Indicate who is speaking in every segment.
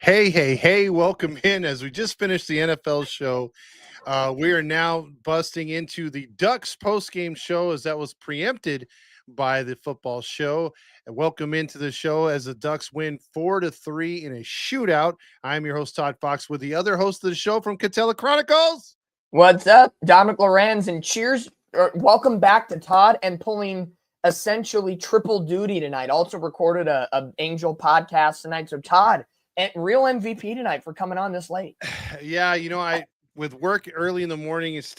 Speaker 1: Hey, welcome in as we just finished the NFL show. We are now busting into the Ducks post-game show as that was preempted by the football show. And welcome into the show as the Ducks win 4-3 in a shootout. I'm your host, Todd Fox, with the other host of the show from Catella Chronicles.
Speaker 2: What's up, Dominic Lorenz, and cheers. Welcome back to Todd and pulling essentially triple duty tonight. Also recorded a Angel podcast tonight. So Todd, and real MVP tonight for coming on this late.
Speaker 1: Yeah, I with work early in the morning it's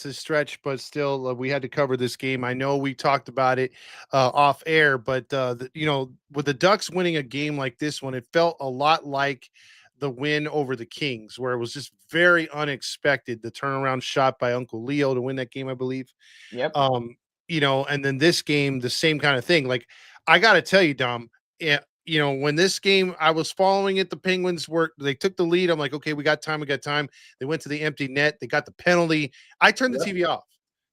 Speaker 1: a stretch, but still we had to cover this game. I know we talked about it off air, but with the Ducks winning a game like this one, it felt a lot like the win over the Kings, where it was just very unexpected. The turnaround shot by Uncle Leo to win that game, I believe.
Speaker 2: Yep.
Speaker 1: And then this game, the same kind of thing. Like, I gotta tell you, Dom, yeah, when this game I was following it, the Penguins they took the lead. I'm like, okay, we got time. They went to the empty net, they got the penalty. I turned the TV off.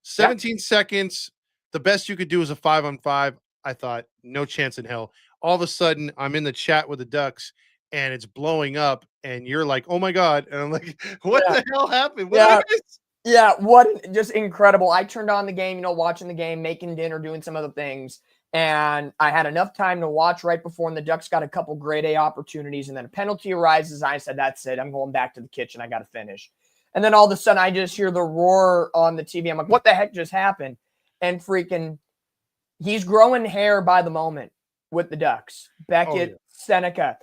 Speaker 1: 17 seconds. The best you could do is a 5-on-5. I thought, no chance in hell. All of a sudden, I'm in the chat with the Ducks and it's blowing up, and you're like, oh my God. And I'm like, what the hell happened? What did I miss?
Speaker 2: Yeah, what just incredible. I turned on the game, watching the game, making dinner, doing some other things. And I had enough time to watch right before, and the Ducks got a couple grade A opportunities. And then a penalty arises. I said, that's it. I'm going back to the kitchen. I got to finish. And then all of a sudden, I just hear the roar on the TV. I'm like, what the heck just happened? And freaking, he's growing hair by the moment with the Ducks. Beckett Seneca.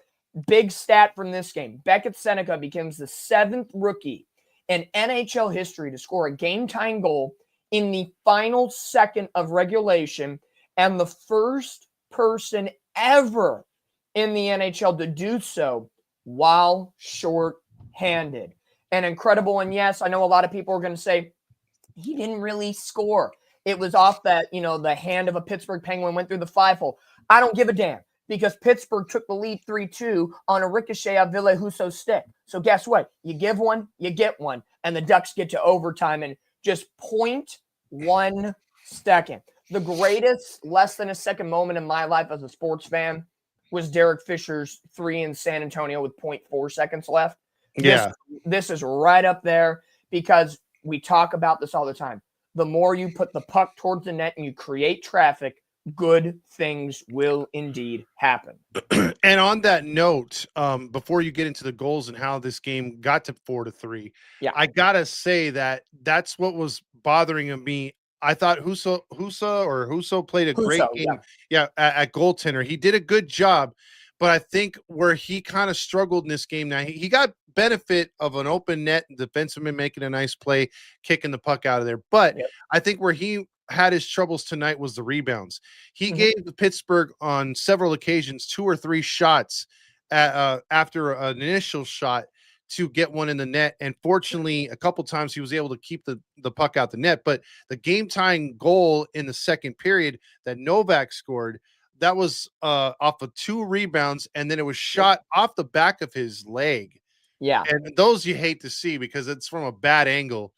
Speaker 2: Big stat from this game. Beckett Seneca becomes the 7th rookie in NHL history to score a game-tying goal in the final second of regulation, and the first person ever in the NHL to do so while short-handed. And incredible. And yes, I know a lot of people are going to say he didn't really score. It was off that, the hand of a Pittsburgh Penguin went through the 5-hole. I don't give a damn, because Pittsburgh took the lead 3-2 on a ricochet of Ville Husso's stick. So guess what? You give one, you get one. And the Ducks get to overtime in just 0.1 second. The greatest less than a second moment in my life as a sports fan was Derek Fisher's 3 in San Antonio with 0.4 seconds left.
Speaker 1: Yeah.
Speaker 2: This is right up there, because we talk about this all the time. The more you put the puck towards the net and you create traffic, good things will indeed happen.
Speaker 1: And on that note, before you get into the goals and how this game got to 4-3, I gotta say that's what was bothering me. I thought Husso played a great game. At goaltender, he did a good job. But I think where he kind of struggled in this game, now he got benefit of an open net, defenseman making a nice play, kicking the puck out of there. But I think where he had his troubles tonight was the rebounds. He gave the Pittsburgh on several occasions 2 or 3 shots after an initial shot to get one in the net. And fortunately, a couple times he was able to keep the puck out the net. But the game-tying goal in the second period that Novak scored, that was off of 2 rebounds, and then it was shot off the back of his leg.
Speaker 2: Yeah.
Speaker 1: And those you hate to see because it's from a bad angle,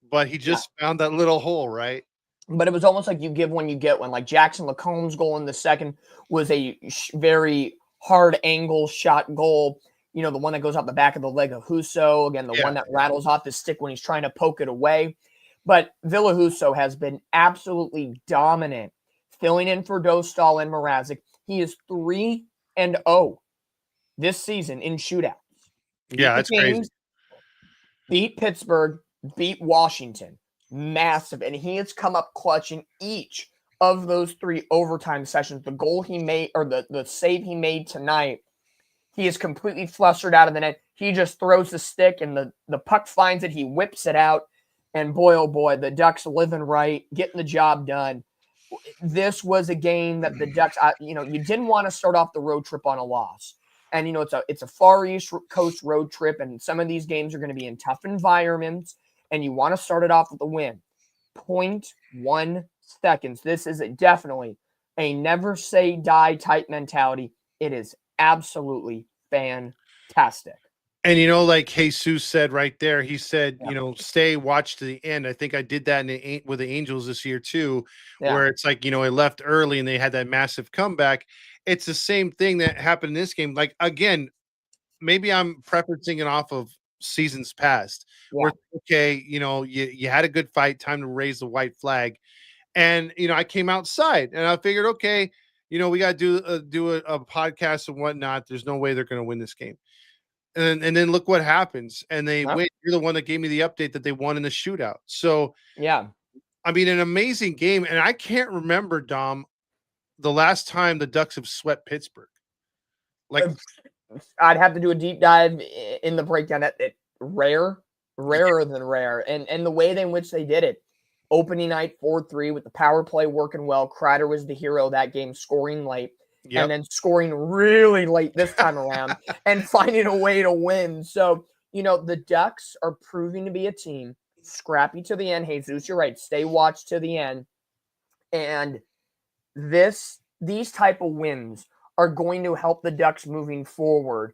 Speaker 1: but he just found that little hole, right?
Speaker 2: But it was almost like you give one, you get one. Like Jackson Lacomb's goal in the second was a very hard angle shot goal. The one that goes off the back of the leg of Husso. Again, the one that rattles off the stick when he's trying to poke it away. But Ville Husso has been absolutely dominant, filling in for Dostal and Mrazek. He is 3-0 this season in shootouts.
Speaker 1: Yeah, that's crazy.
Speaker 2: Beat Pittsburgh, beat Washington. Massive. And he has come up clutch in each of those 3 overtime sessions. The goal he made, or the save he made tonight, he is completely flustered out of the net. He just throws the stick, and the puck finds it. He whips it out. And boy, oh boy, the Ducks living right, getting the job done. This was a game that the Ducks, you didn't want to start off the road trip on a loss. And, it's a Far East Coast road trip, and some of these games are going to be in tough environments, and you want to start it off with a win. 0.1 seconds. This is definitely a never say die type mentality. It is absolutely fantastic.
Speaker 1: And, like Jesus said right there, he said, stay, watch to the end. I think I did that with the Angels this year too, where it's like, it left early and they had that massive comeback. It's the same thing that happened in this game. Like, again, maybe I'm preferencing it off of seasons past
Speaker 2: Yeah.
Speaker 1: where, okay, you had a good fight, time to raise the white flag. And, I came outside and I figured, okay, we got to do a podcast and whatnot. There's no way they're going to win this game. And then look what happens. And they
Speaker 2: Huh?
Speaker 1: wait. You're the one that gave me the update that they won in the shootout. So,
Speaker 2: Yeah.
Speaker 1: I mean, an amazing game. And I can't remember, Dom, the last time the Ducks have swept Pittsburgh. Like,
Speaker 2: I'd have to do a deep dive in the breakdown. Rarer than rare. And the way in which they did it. Opening night 4-3 with the power play working well. Kreider was the hero of that game, scoring late.
Speaker 1: yep.
Speaker 2: And then scoring really late this time around and finding a way to win. So, the Ducks are proving to be a team scrappy to the end. Jesus, you're right. Stay watch to the end. And these type of wins are going to help the Ducks moving forward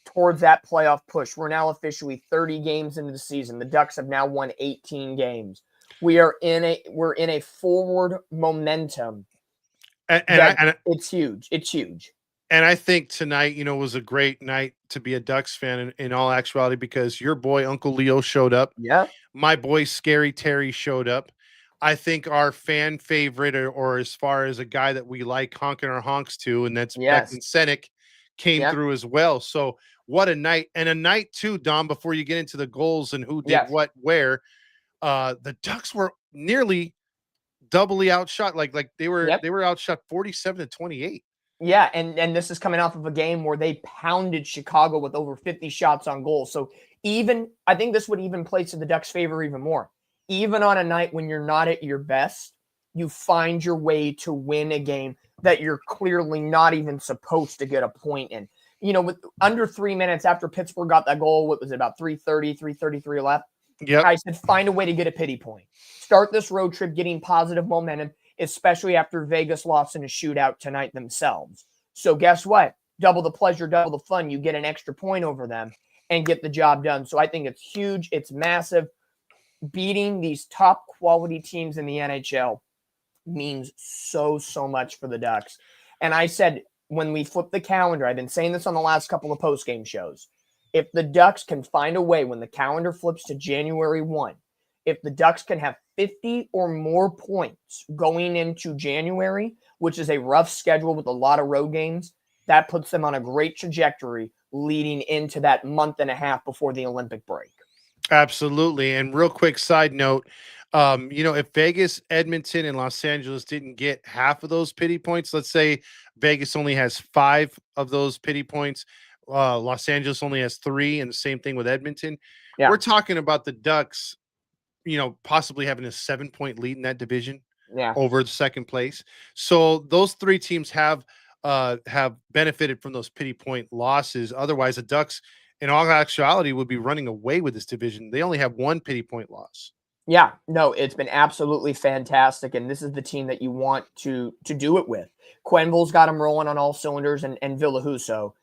Speaker 2: towards that playoff push. We're now officially 30 games into the season. The Ducks have now won 18 games. We're in a forward momentum. And it's huge. It's huge.
Speaker 1: And I think tonight, was a great night to be a Ducks fan in all actuality, because your boy Uncle Leo showed up.
Speaker 2: Yeah.
Speaker 1: My boy Scary Terry showed up. I think our fan favorite, or as far as a guy that we like honking our honks to, and that's Becton Senek, came through as well. So what a night. And a night too, Dom, before you get into the goals and who did what where. The Ducks were nearly doubly outshot. Like they were outshot 47-28.
Speaker 2: Yeah, and this is coming off of a game where they pounded Chicago with over 50 shots on goal. So I think this would even play to the Ducks' favor even more. Even on a night when you're not at your best, you find your way to win a game that you're clearly not even supposed to get a point in. With under 3 minutes after Pittsburgh got that goal, what was it, about 3:33 left?
Speaker 1: Yeah,
Speaker 2: I said, find a way to get a pity point. Start this road trip getting positive momentum, especially after Vegas lost in a shootout tonight themselves. So guess what? Double the pleasure, double the fun. You get an extra point over them and get the job done. So I think it's huge. It's massive. Beating these top quality teams in the NHL means so much for the Ducks. And I said, when we flip the calendar, I've been saying this on the last couple of post-game shows, if the Ducks can find a way when the calendar flips to January 1, if the Ducks can have 50 or more points going into January, which is a rough schedule with a lot of road games, that puts them on a great trajectory leading into that month and a half before the Olympic break.
Speaker 1: Absolutely. And real quick side note, if Vegas, Edmonton, and Los Angeles didn't get half of those pity points, let's say Vegas only has 5 of those pity points, Los Angeles only has 3, and the same thing with Edmonton.
Speaker 2: Yeah.
Speaker 1: We're talking about the Ducks, possibly having a 7-point lead in that division over the second place. So those 3 teams have benefited from those pity point losses. Otherwise, the Ducks, in all actuality, would be running away with this division. They only have 1 pity point loss.
Speaker 2: Yeah, no, it's been absolutely fantastic, and this is the team that you want to do it with. Quenneville's got him rolling on all cylinders, and Villahuso.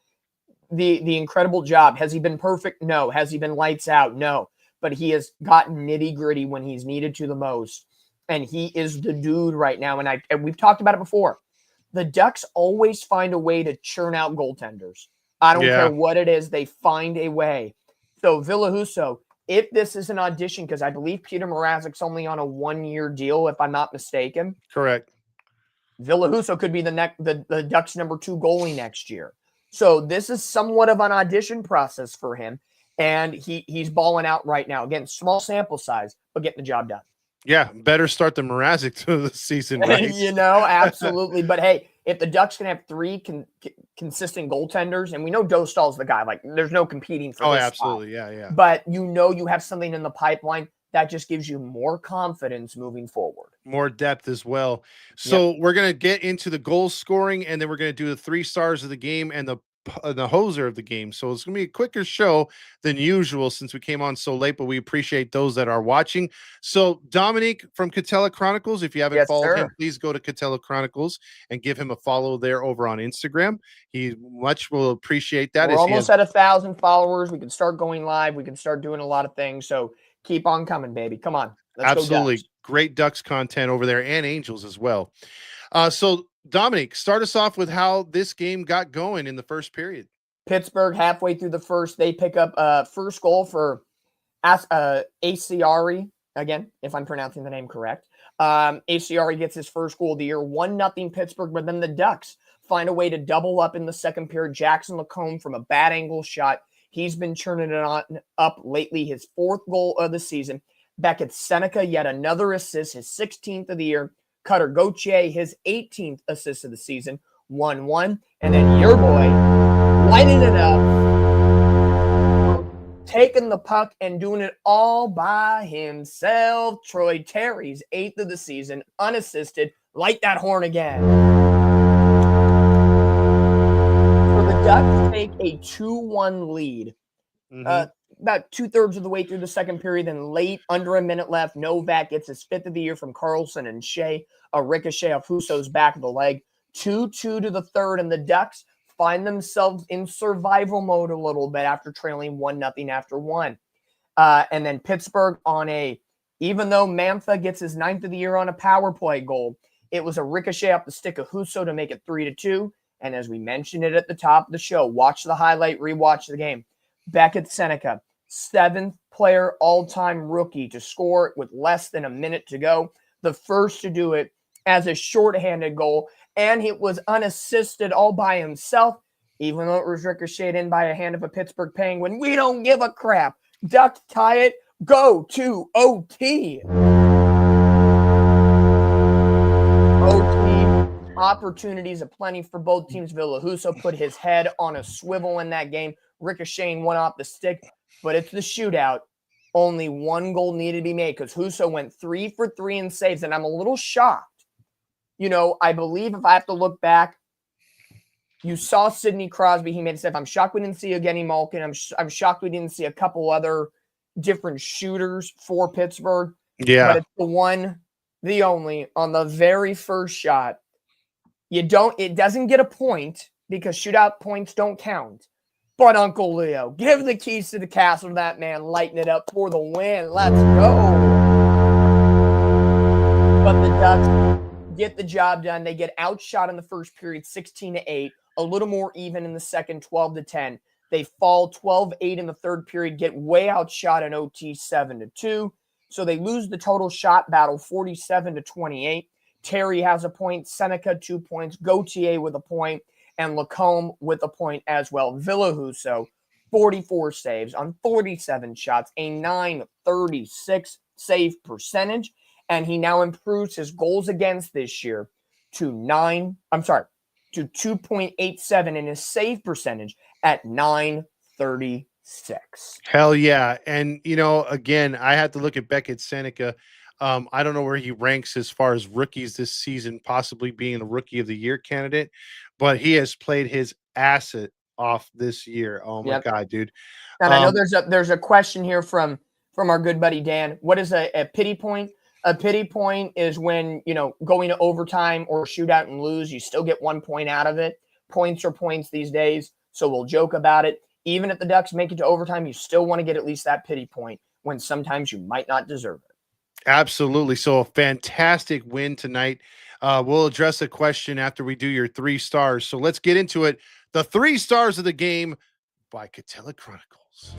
Speaker 2: The incredible job. Has he been perfect? No. Has he been lights out? No. But he has gotten nitty-gritty when he's needed to the most, and he is the dude right now. And we've talked about it before. The Ducks always find a way to churn out goaltenders. I don't care what it is. They find a way. So Villahuso, if this is an audition, because I believe Peter Mrazek's only on a 1-year deal, if I'm not mistaken.
Speaker 1: Correct.
Speaker 2: Villahuso could be the Ducks' number 2 goalie next year. So this is somewhat of an audition process for him, and he's balling out right now. Again, small sample size, but getting the job done.
Speaker 1: Yeah, better start than Mrazek to the season, right?
Speaker 2: Absolutely. But hey, if the Ducks can have 3 consistent goaltenders, and we know Dostal's the guy, like there's no competing for this
Speaker 1: absolutely.
Speaker 2: spot.
Speaker 1: Yeah.
Speaker 2: But you have something in the pipeline that just gives you more confidence moving forward.
Speaker 1: More depth as well. So we're going to get into the goal scoring, and then we're going to do the 3 stars of the game and the hoser of the game. So it's going to be a quicker show than usual since we came on so late, but we appreciate those that are watching. So Dominique from Catella Chronicles, if you haven't followed him, please go to Catella Chronicles and give him a follow there over on Instagram. He much will appreciate that.
Speaker 2: We're almost at 1,000 followers. We can start going live. We can start doing a lot of things. So keep on coming, baby. Come on. Let's
Speaker 1: Absolutely.
Speaker 2: Go Ducks.
Speaker 1: Great Ducks content over there, and Angels as well. So Dominic, start us off with how this game got going in the first period.
Speaker 2: Pittsburgh, halfway through the first, they pick up a first goal for Aciari, again, if I'm pronouncing the name correct. Aciari gets his first goal of the year, 1-0 Pittsburgh, but then the Ducks find a way to double up in the second period. Jackson Lacombe from a bad angle shot. He's been churning it up lately, his 4th goal of the season. Beckett Seneca, yet another assist, his 16th of the year. Cutter Gauthier, his 18th assist of the season, 1-1. And then your boy, lighting it up, taking the puck and doing it all by himself. Troy Terry's 8th of the season, unassisted. Light that horn again. So the Ducks take a 2-1 lead. About 2/3 of the way through the second period, then late, under a minute left, Novak gets his 5th of the year from Carlson and Shea, a ricochet of Husso's back of the leg. 2-2 to the third, and the Ducks find themselves in survival mode a little bit after trailing 1-0 after 1. And then Pittsburgh even though Mantha gets his 9th of the year on a power play goal, it was a ricochet up the stick of Husso to make it 3-2. And as we mentioned it at the top of the show, watch the highlight, rewatch the game. Beckett Seneca, 7th player all-time rookie to score with less than a minute to go. The first to do it as a shorthanded goal, and it was unassisted all by himself, even though it was ricocheted in by a hand of a Pittsburgh Penguin. We don't give a crap. Ducks tie it. Go to OT. OT, opportunities aplenty for both teams. Villahuso put his head on a swivel in that game, ricocheting one off the stick, but it's the shootout. Only 1 goal needed to be made because Husso went 3 for 3 in saves, and I'm a little shocked. I believe if I have to look back, you saw Sidney Crosby. He made a save. I'm shocked we didn't see Evgeny Malkin. I'm shocked we didn't see a couple other different shooters for Pittsburgh.
Speaker 1: Yeah.
Speaker 2: But it's the one, the only, on the very first shot. It doesn't get a point because shootout points don't count. But Uncle Leo, give the keys to the castle to that man, lighten it up for the win. Let's go. But the Ducks get the job done. They get outshot in the first period, 16-8. A little more even in the second, 12-10. They fall 12-8 in the third period, get way outshot in OT, 7-2. So they lose the total shot battle, 47-28. Terry has a point, Seneca 2 points, Gauthier with a point, and Lacombe with a point as well. Villahuso, 44 saves on 47 shots, a .936 save percentage, and he now improves his goals against this year to 2.87 in his save percentage at .936.
Speaker 1: Hell yeah. And, again, I had to look at Beckett Seneca. I don't know where he ranks as far as rookies this season, possibly being a rookie of the year candidate, but he has played his asset off this year. Oh my God, dude.
Speaker 2: And I know there's a question here from our good buddy Dan. What is a pity point? A pity point is when, going to overtime or shootout and lose, you still get 1 point out of it. Points are points these days, so we'll joke about it. Even if the Ducks make it to overtime, you still want to get at least that pity point when sometimes you might not deserve it.
Speaker 1: Absolutely. So a fantastic win tonight. We'll address a question after we do your 3 stars. So let's get into it. The 3 stars of the game by Catella Chronicles.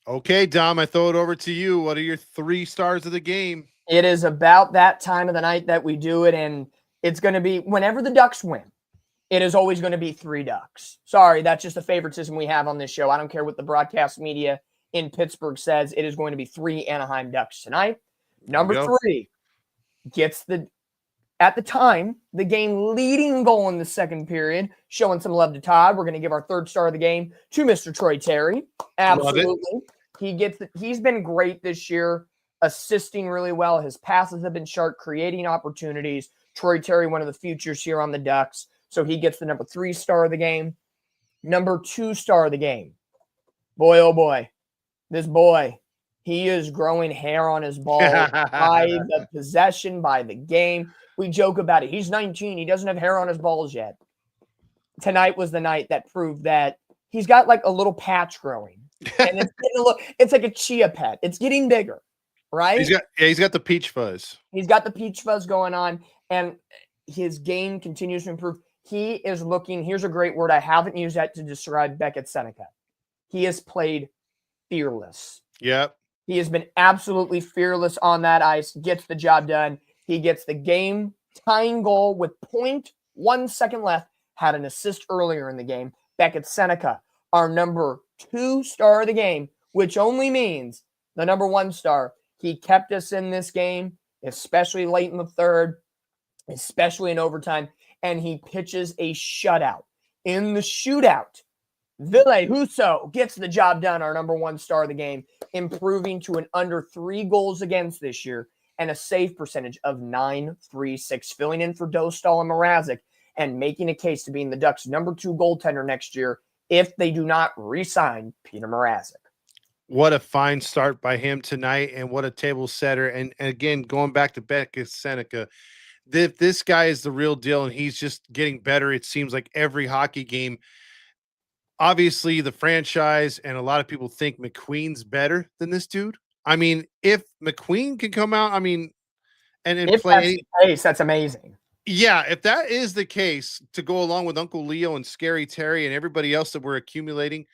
Speaker 1: Okay, Dom, I throw it over to you. What are your 3 stars of the game?
Speaker 2: It is about that time of the night that we do it, and it's going to be whenever the Ducks win, it is always going to be 3 Ducks. Sorry, that's just a favoritism we have on this show. I don't care what the broadcast media in Pittsburgh says. It is going to be 3 Anaheim Ducks tonight. Number 3 gets at the time, the game leading goal in the second period, showing some love to Todd. We're going to give our 3rd star of the game to Mr. Troy Terry. Absolutely. He's been great this year, assisting really well. His passes have been sharp, creating opportunities. Troy Terry, one of the futures here on the Ducks. So he gets the number 3 star of the game. Number 2 star of the game. Boy, oh boy. This boy, He is growing hair on his balls by the possession, by the game. We joke about it. He's 19. He doesn't have hair on his balls yet. Tonight was the night that proved that he's got like a little patch growing. And it's like a chia pet. It's getting bigger, right?
Speaker 1: He's got the peach fuzz.
Speaker 2: He's got the peach fuzz going on, and his game continues to improve. He is looking, here's a great word I haven't used that to describe Beckett Seneca. He has played fearless.
Speaker 1: Yep.
Speaker 2: He has been absolutely fearless on that ice, gets the job done. He gets the game-tying goal with 0.1 second left, had an assist earlier in the game. Beckett Seneca, our number 2 star of the game, which only means the number 1 star. He kept us in this game, especially late in the third, especially in overtime, and he pitches a shutout. In the shootout, Ville Husso gets the job done, our number 1 star of the game, improving to an under 3 goals against this year and a save percentage of .936, filling in for Dostal and Mrazek and making a case to being the Ducks' number 2 goaltender next year if they do not re-sign Peter Mrazek.
Speaker 1: What a fine start by him tonight, and what a table setter. And again, going back to Beckett Seneca, this guy is the real deal, and he's just getting better. It seems like every hockey game. Obviously, the franchise and a lot of people think McQueen's better than this dude. I mean, if McQueen can come out, I mean, and
Speaker 2: if
Speaker 1: play,
Speaker 2: that's the case, that's amazing.
Speaker 1: Yeah, if that is the case, to go along with Uncle Leo and Scary Terry and everybody else that we're accumulating,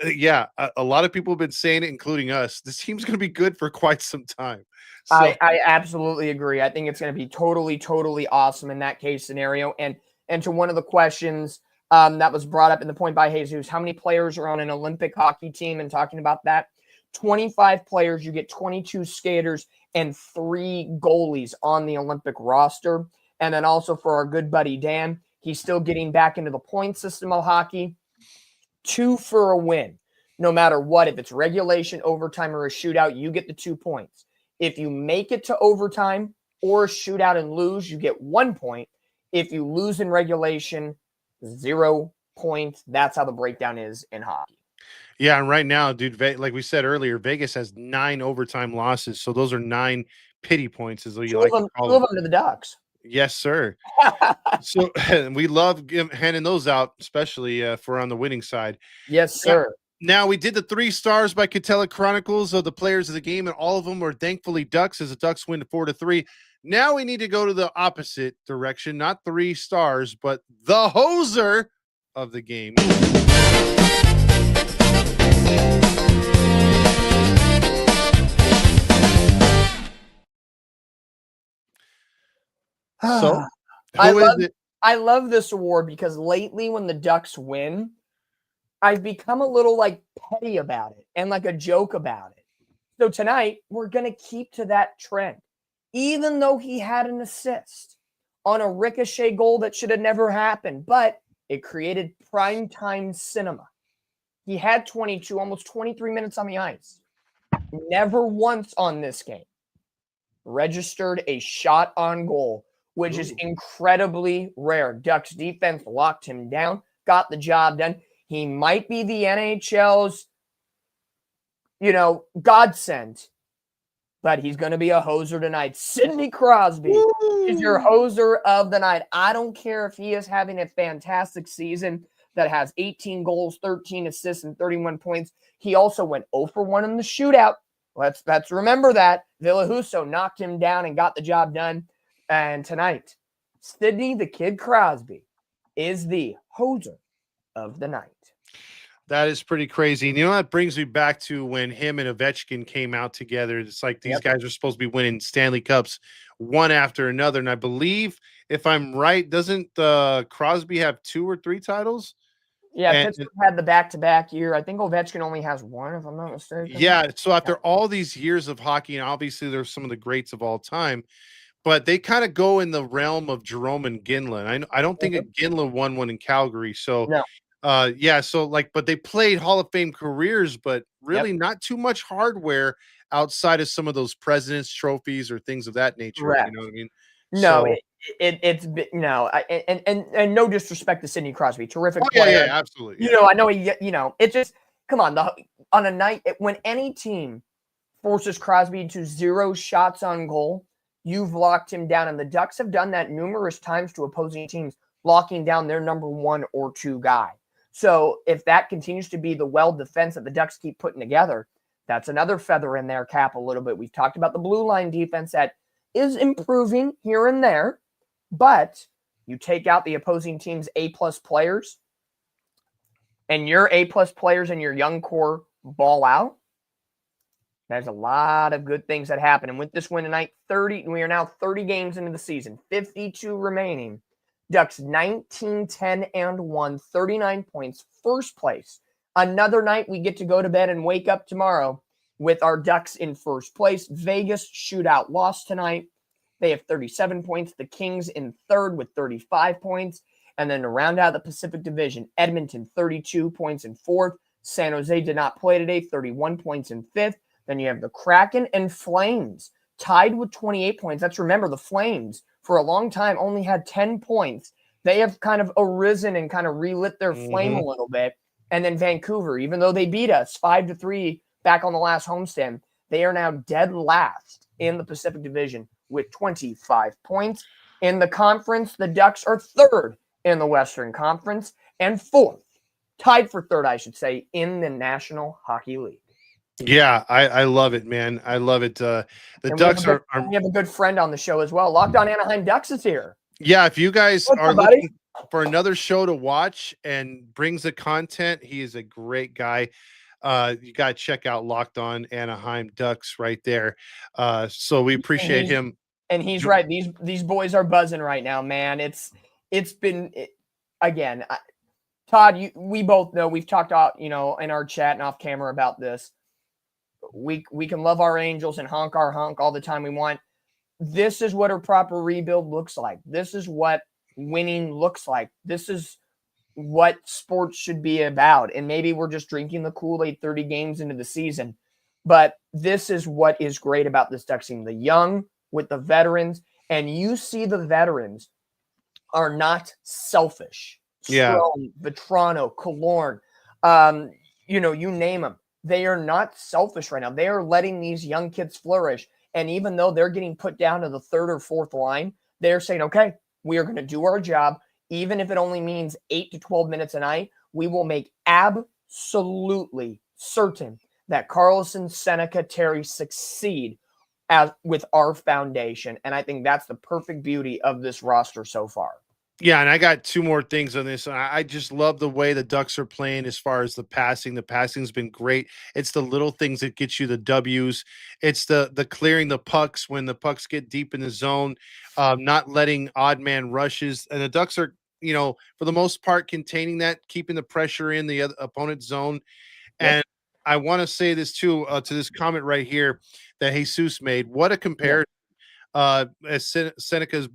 Speaker 1: yeah, a lot of people have been saying it, including us. This team's going to be good for quite some time. So,
Speaker 2: I absolutely agree. I think it's going to be totally, totally awesome in that case scenario. And to one of the questions that was brought up in the point by Jesus, how many players are on an Olympic hockey team? And talking about that, 25 players, you get 22 skaters and 3 goalies on the Olympic roster. And then also for our good buddy Dan, he's still getting back into the point system of hockey. 2 for a win. No matter what, if it's regulation, overtime, or a shootout, you get the 2 points. If you make it to overtime or a shootout and lose, you get 1 point. If you lose in regulation, 0 points. That's how the breakdown is in hockey.
Speaker 1: Yeah, and right now, dude, like we said earlier, Vegas has 9 overtime losses, so those are 9 pity points, as you like to call them.
Speaker 2: 2 of them to the Ducks.
Speaker 1: Yes, sir. So we love handing those out, especially for on the winning side.
Speaker 2: Yes, sir.
Speaker 1: Now we did the 3 stars by Catella Chronicles of the players of the game, and all of them were thankfully Ducks, as the Ducks win 4-3. Now we need to go to the opposite direction, not 3 stars, but the hoser of the game. So,
Speaker 2: I love this award because lately when the Ducks win, I've become a little like petty about it and like a joke about it. So tonight, we're going to keep to that trend. Even though he had an assist on a ricochet goal that should have never happened, but it created primetime cinema. He had 22, almost 23 minutes on the ice. Never once on this game registered a shot on goal, which is incredibly rare. Ducks defense locked him down, got the job done. He might be the NHL's, godsend, but he's going to be a hoser tonight. Sidney Crosby is your hoser of the night. I don't care if he is having a fantastic season that has 18 goals, 13 assists, and 31 points. He also went 0 for 1 in the shootout. Let's remember that. Ville Husso knocked him down and got the job done. And tonight, Sidney the Kid Crosby is the hoser of the night.
Speaker 1: That is pretty crazy. And that brings me back to when him and Ovechkin came out together. It's like these guys are supposed to be winning Stanley Cups one after another. And I believe, if I'm right, doesn't Crosby have 2 or 3 titles?
Speaker 2: Yeah, Pittsburgh had the back-to-back year. I think Ovechkin only has 1, if I'm not mistaken.
Speaker 1: Yeah, so after all these years of hockey, and obviously there's some of the greats of all time, but they kind of go in the realm of Jerome and Ginla. I don't think Ginla won one in Calgary. So, but they played Hall of Fame careers, but really not too much hardware outside of some of those President's trophies or things of that nature.
Speaker 2: Correct.
Speaker 1: You know what I mean?
Speaker 2: No, it's no, and no disrespect to Sidney Crosby, terrific player.
Speaker 1: Yeah, absolutely.
Speaker 2: I know it's just come on on a night when any team forces Crosby to 0 shots on goal. You've locked him down, and the Ducks have done that numerous times to opposing teams, locking down their number 1 or 2 guy. So if that continues to be the well defense that the Ducks keep putting together, that's another feather in their cap a little bit. We've talked about the blue line defense that is improving here and there, but you take out the opposing team's A-plus players, and your A-plus players and your young core ball out, there's a lot of good things that happen. And with this win tonight, we are now 30 games into the season, 52 remaining. Ducks 19, 10, and 1, 39 points, first place. Another night we get to go to bed and wake up tomorrow with our Ducks in first place. Vegas shootout lost tonight. They have 37 points. The Kings in third with 35 points. And then to round out the Pacific Division, Edmonton 32 points in fourth. San Jose did not play today, 31 points in fifth. Then you have the Kraken and Flames tied with 28 points. That's, remember, the Flames for a long time only had 10 points. They have kind of arisen and kind of relit their flame a little bit. And then Vancouver, even though they beat us 5-3 back on the last homestand, they are now dead last in the Pacific Division with 25 points. In the conference, the Ducks are third in the Western Conference and fourth, tied for third, I should say, in the National Hockey League.
Speaker 1: Yeah, I love it, man. I love it. The Ducks are.
Speaker 2: We have a good friend on the show as well. Locked On Anaheim Ducks is here.
Speaker 1: Yeah, if you guys are looking for another show to watch and brings the content, he is a great guy. You got to check out Locked On Anaheim Ducks right there. So we appreciate him.
Speaker 2: And he's right. These boys are buzzing right now, man. It's been again, Todd. We both know, we've talked about, in our chat and off camera about this. We can love our Angels and honk our honk all the time we want. This is what a proper rebuild looks like. This is what winning looks like. This is what sports should be about. And maybe we're just drinking the Kool-Aid 30 games into the season. But this is what is great about this Ducks team. The young with the veterans. And you see the veterans are not selfish.
Speaker 1: Yeah.
Speaker 2: Strome, Vetrano, Killorn, you name them. They are not selfish right now. They are letting these young kids flourish. And even though they're getting put down to the third or fourth line, they're saying, okay, we are going to do our job. Even if it only means 8 to 12 minutes a night, we will make absolutely certain that Karlsson, Seneca, Terry succeed with our foundation. And I think that's the perfect beauty of this roster so far.
Speaker 1: Yeah, and I got 2 more things on this. I just love the way the Ducks are playing as far as the passing. The passing's been great. It's the little things that get you the W's. It's the clearing the pucks when the pucks get deep in the zone, not letting odd man rushes. And the Ducks are, for the most part, containing that, keeping the pressure in the opponent's zone. Yep. And I want to say this too, to this comment right here that Jesus made. What a comparison. Yep. As Seneca's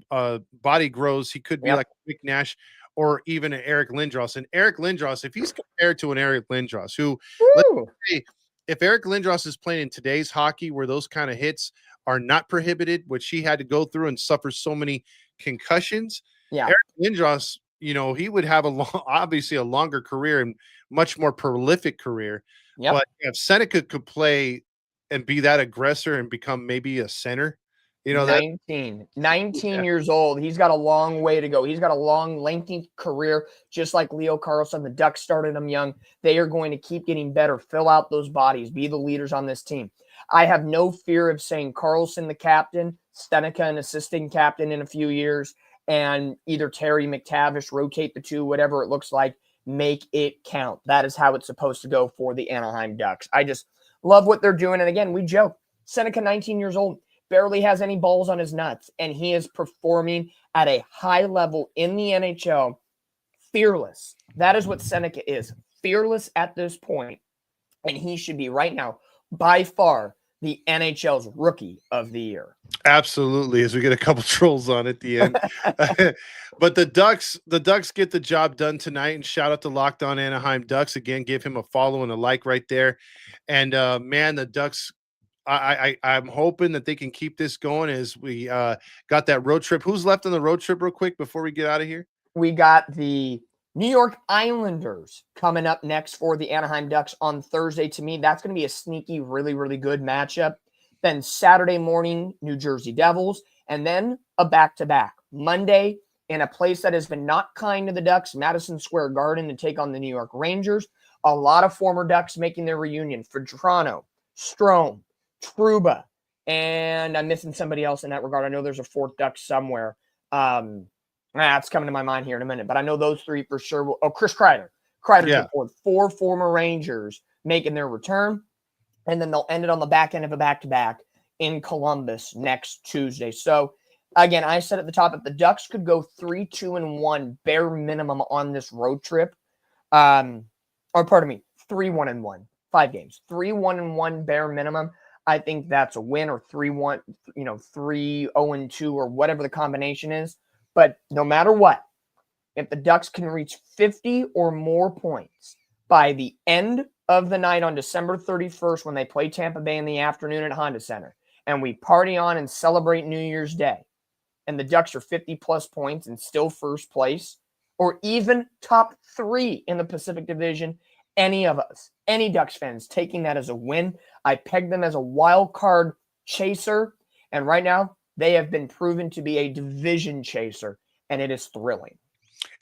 Speaker 1: body grows, he could be like Rick Nash or even an Eric Lindros. And Eric Lindros, if he's compared to an Eric Lindros, who, let's say, if Eric Lindros is playing in today's hockey where those kind of hits are not prohibited, which he had to go through and suffer so many concussions, Eric Lindros, he would have obviously a longer career and much more prolific career. Yep. But if Seneca could play and be that aggressor and become maybe a center,
Speaker 2: 19 years old. He's got a long way to go. He's got a long, lengthy career, just like Leo Carlsson. The Ducks started him young. They are going to keep getting better, fill out those bodies, be the leaders on this team. I have no fear of saying Karlsson the captain, Seneca an assistant captain in a few years, and either Terry McTavish, rotate the two, whatever it looks like, make it count. That is how it's supposed to go for the Anaheim Ducks. I just love what they're doing. And again, we joke, Seneca, 19 years old, barely has any balls on his nuts, and he is performing at a high level in the NHL. Fearless. That is what Seneca is. Fearless at this point, and he should be right now by far the NHL's rookie of the year.
Speaker 1: Absolutely, as we get a couple trolls on at the end. But the Ducks get the job done tonight, and shout out to Locked On Anaheim Ducks. Again, give him a follow and a like right there. And man, the Ducks, I'm hoping that they can keep this going as we got that road trip. Who's left on the road trip real quick before we get out of here?
Speaker 2: We got the New York Islanders coming up next for the Anaheim Ducks on Thursday. To me, that's going to be a sneaky, really, really good matchup. Then Saturday morning, New Jersey Devils, and then a back-to-back. Monday, in a place that has been not kind to the Ducks, Madison Square Garden, to take on the New York Rangers. A lot of former Ducks making their reunion. For Toronto, Strome, Trouba, and I'm missing somebody else in that regard. I know there's a fourth Duck somewhere. It's coming to my mind here in a minute, but I know those three for sure. Chris Kreider. Kreider's report. 4 former Rangers making their return, and then they'll end it on the back end of a back-to-back in Columbus next Tuesday. So, again, I said at the top, if the Ducks could go 3-2-1 bare minimum on this road trip, 3-1-1, 5 games, 3-1-1 bare minimum, I think that's a win, or 3-1, 3-0-2, or whatever the combination is. But no matter what, if the Ducks can reach 50 or more points by the end of the night on December 31st, when they play Tampa Bay in the afternoon at Honda Center, and we party on and celebrate New Year's Day, and the Ducks are 50-plus points and still first place, or even top 3 in the Pacific Division, any of us, any Ducks fans, taking that as a win. I peg them as a wild card chaser, and right now, they have been proven to be a division chaser, and it is thrilling.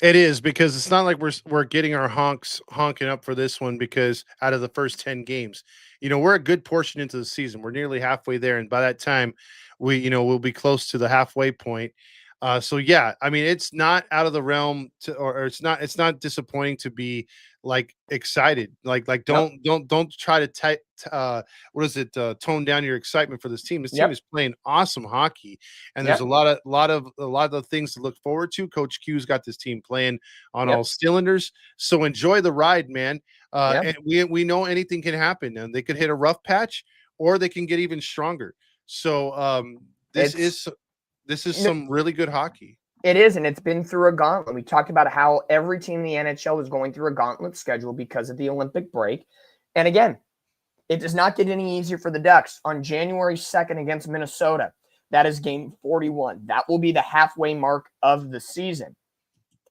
Speaker 1: It is, because it's not like we're getting our honking up for this one, because out of the first 10 games, we're a good portion into the season. We're nearly halfway there, and by that time, we'll be close to the halfway point. So yeah, I mean, it's not out of the realm or it's not disappointing to be like excited. Don't try to tone down your excitement for this team. This team is playing awesome hockey, and there's a lot of things to look forward to. Coach Q's got this team playing on all cylinders. So enjoy the ride, man. And we know anything can happen, and they could hit a rough patch, or they can get even stronger. So this is some really good hockey.
Speaker 2: It is, and it's been through a gauntlet. We talked about how every team in the NHL is going through a gauntlet schedule because of the Olympic break. And again, it does not get any easier for the Ducks. On January 2nd against Minnesota, that is game 41. That will be the halfway mark of the season.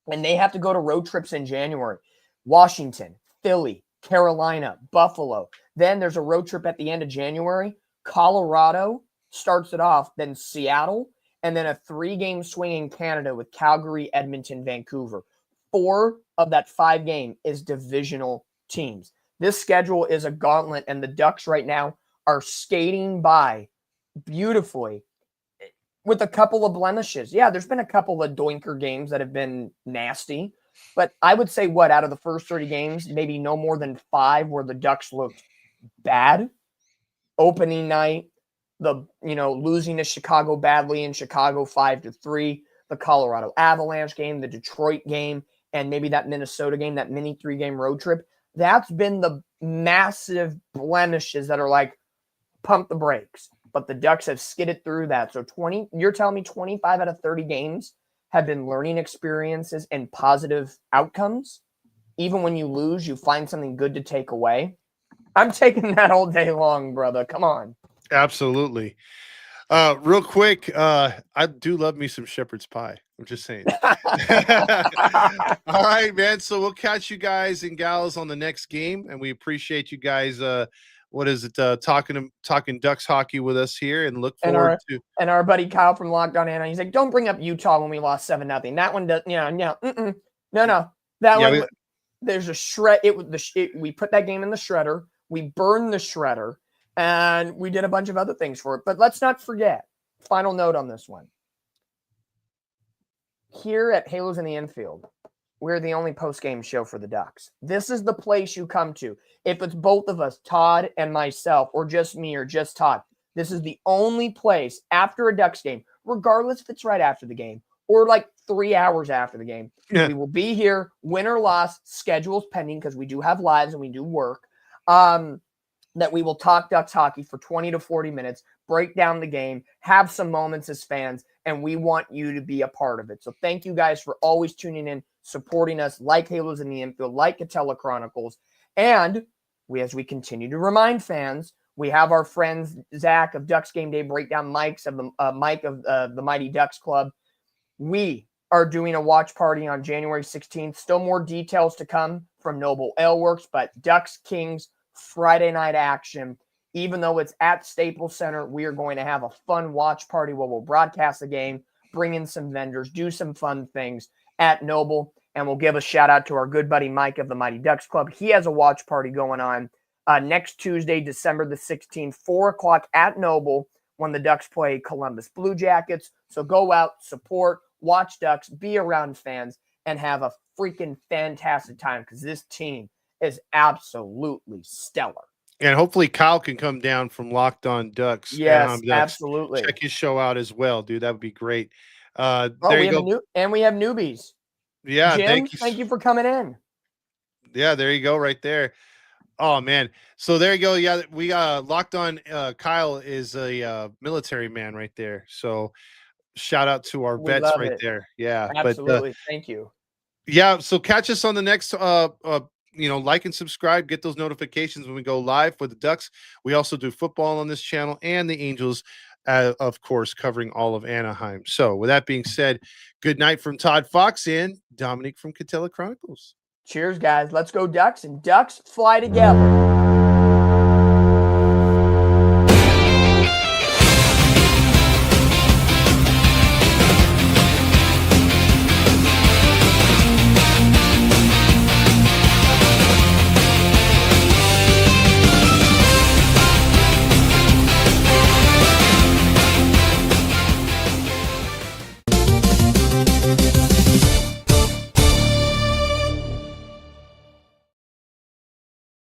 Speaker 2: And they have to go to road trips in January. Washington, Philly, Carolina, Buffalo. Then there's a road trip at the end of January. Colorado starts it off, then Seattle, and then a 3-game swing in Canada with Calgary, Edmonton, Vancouver. 4 of that 5 game is divisional teams. This schedule is a gauntlet, and the Ducks right now are skating by beautifully with a couple of blemishes. Yeah, there's been a couple of doinker games that have been nasty, but I would say out of the first 30 games, maybe no more than 5 where the Ducks looked bad. Opening night, losing to Chicago badly in Chicago 5-3, the Colorado Avalanche game, the Detroit game, and maybe that Minnesota game, that mini 3-game road trip. That's been the massive blemishes that are like, pump the brakes. But the Ducks have skidded through that. So you're telling me 25 out of 30 games have been learning experiences and positive outcomes? Even when you lose, you find something good to take away? I'm taking that all day long, brother. Come on.
Speaker 1: Absolutely. Real quick, I do love me some shepherd's pie. I'm just saying. All right, man. So we'll catch you guys and gals on the next game, and we appreciate you guys. Talking Ducks hockey with us here, and look forward to.
Speaker 2: And our buddy Kyle from Locked On Anna, he's like, don't bring up Utah when we lost 7-0. That one does, no. That one, there's a shred. We put that game in the shredder. We burned the shredder. And we did a bunch of other things for it. But let's not forget, final note on this one. Here at Halos in the Infield, we're the only post-game show for the Ducks. This is the place you come to. If it's both of us, Todd and myself, or just me or just Todd, this is the only place after a Ducks game, regardless if it's right after the game or like 3 hours after the game. We will be here, win or loss, schedules pending, because we do have lives and we do work. That we will talk Ducks hockey for 20 to 40 minutes, break down the game, have some moments as fans, and we want you to be a part of it. So thank you guys for always tuning in, supporting us, like Halos in the Infield, like Catella Chronicles. And as we continue to remind fans, we have our friends, Zach of Ducks Game Day Breakdown, Mike of the Mighty Ducks Club. We are doing a watch party on January 16th. Still more details to come from Noble Aleworks, but Ducks Kings Friday night action. Even though it's at Staples Center, we are going to have a fun watch party where we'll broadcast the game, bring in some vendors, do some fun things at Noble, and we'll give a shout out to our good buddy Mike of the Mighty Ducks Club. He has a watch party going on next Tuesday, December the 16th, 4 o'clock at Noble when the Ducks play Columbus Blue Jackets. So go out, support, watch Ducks, be around fans, and have a freaking fantastic time because this team is absolutely stellar.
Speaker 1: And hopefully Kyle can come down from Locked On Ducks.
Speaker 2: Yes,
Speaker 1: Ducks.
Speaker 2: absolutely.
Speaker 1: Check his show out as well, dude. That would be great.
Speaker 2: There you go. And we have newbies.
Speaker 1: Yeah,
Speaker 2: Jim, thank you for coming in.
Speaker 1: Yeah, there you go, right there. Oh man, so there you go. Yeah, we Locked On. Kyle is a military man right there. So shout out to our vets right there. Yeah,
Speaker 2: absolutely. Thank you.
Speaker 1: Yeah, so catch us on the next like and subscribe, get those notifications when we go live for the Ducks. We also do football on this channel and the Angels, of course, covering all of Anaheim. So with that being said, good night from Todd Fox and Dominic from Catella Chronicles.
Speaker 2: Cheers, guys. Let's go Ducks, and Ducks fly together.